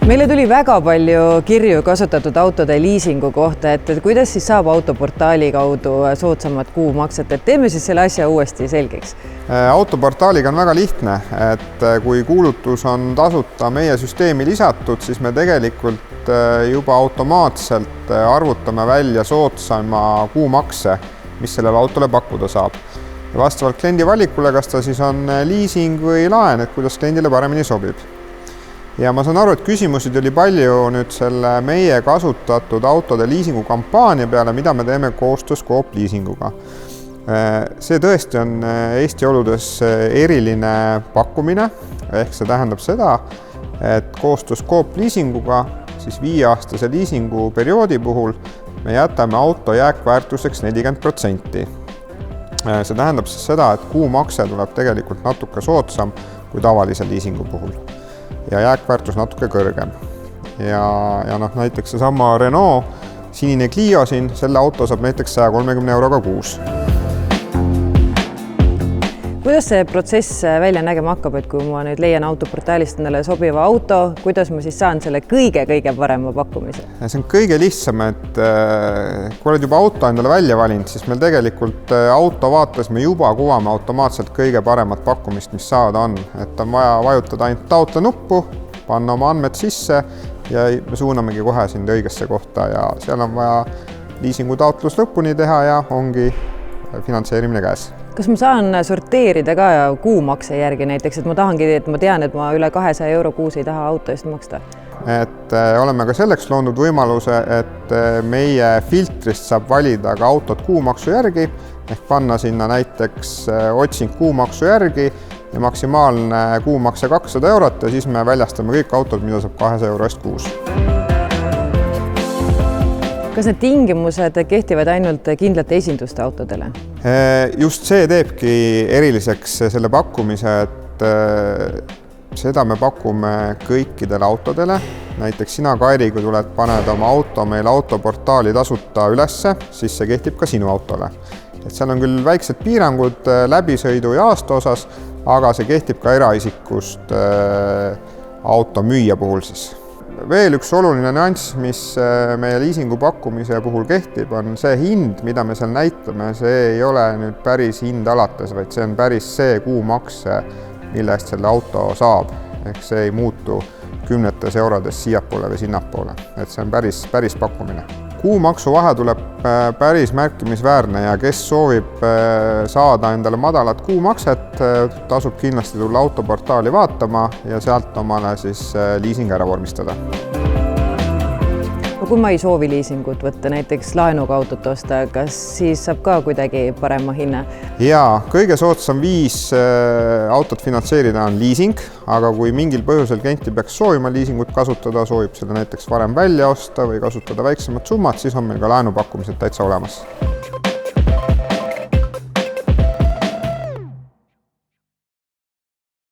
Meile tuli väga palju kirju kasutatud autode liisingu kohta, et kuidas siis saab autoportaali kaudu soodsamat kuumakset, et teeme siis selle asja uuesti selgeks. Autoportaaliga on väga lihtne, et kui kuulutus on tasuta meie süsteemi lisatud, siis me tegelikult juba automaatselt arvutame välja soodsama kuumakse, mis sellele autole pakkuda saab. Ja vastavalt kliendi valikule, kas ta siis on liising või laen, et kuidas kliendile paremini sobib. Ja ma saan aru, et küsimusid oli palju nüüd selle meie kasutatud autode liisingu kampaania peale, mida me teeme koostöös Coop Liisinguga. See tõesti on Eesti oludes eriline pakkumine, ehk see tähendab seda, et koostöös Coop Liisinguga siis 5-aastase liisingu perioodi puhul me jätame auto jääkväärtuseks 40%. See tähendab siis seda, et kuumakse tuleb tegelikult natuke soodsam kui tavalise liisingu puhul ja jääkväärtus natuke kõrgem. Ja näiteks seesama Renault sinine Clio siin, selle auto saab näiteks 130 euroga kuus. Kuidas see protsess välja nägema hakkab, et kui ma nüüd leian autoportaalist endale sobiva auto, kuidas ma siis saan selle kõige parema pakkumise? See on kõige lihtsam, et kui oled juba auto endale välja valinud, siis meil tegelikult auto vaates me juba kuvame automaatselt kõige paremat pakkumist, mis saada on. Et on vaja vajutada ainult taotle nuppu, panna oma andmed sisse ja me suunamegi kohe sind õigesse kohta ja seal on vaja liisingu taotlus lõpuni teha ja ongi finantseerimine käes. Kas ma saan sorteerida ka kuumakse järgi näiteks, et ma tahangi, et ma tean, et ma üle 200 euro kuus ei taha auto eest maksta? Et oleme ka selleks loodud võimaluse, et meie filtrist saab valida ka autot kuumaksu järgi, ehk panna sinna näiteks otsing kuumaksu järgi ja maksimaalne kuumakse 200 eurot ja siis me väljastame kõik autod, mida saab 200 euro eest kuus. Kas need tingimused kehtivad ainult kindlate esinduste autodele? Just see teebki eriliseks selle pakkumise, et seda me pakume kõikidele autodele. Näiteks sina, Kairi, kui tuled, paned oma auto meil autoportaali tasuta ülesse, siis see kehtib ka sinu autole. Et seal on küll väiksed piirangud läbisõidu ja aasta osas, aga see kehtib ka eraisikust auto müüja puhul siis. Veel üks oluline nüanss, mis meie liisingu pakkumise puhul kehtib, on see hind, mida me seal näitame. See ei ole nüüd päris hind alates, vaid see on päris see kuumakse, mille eest selle auto saab. Ehk see ei muutu kümnetes eurodes siiapoole või sinnapoole. Et see on päris pakkumine. Kuumaksu vahe tuleb päris märkimisväärne ja kes soovib saada endale madalat kuumakset, tasub kindlasti tulla autoportaali vaatama ja sealt omale siis liising ära vormistada. Kui ma ei soovi liisingut võtta, näiteks laenuga autot osta, kas siis saab ka kuidagi parema hinna? Jaa, kõige soodsam viis autot finantseerida on liising, aga kui mingil põhjusel klienti peaks soovima liisingut kasutada, soovib selle näiteks varem välja osta või kasutada väiksemat summat, siis on meil ka laenupakkumised täitsa olemas.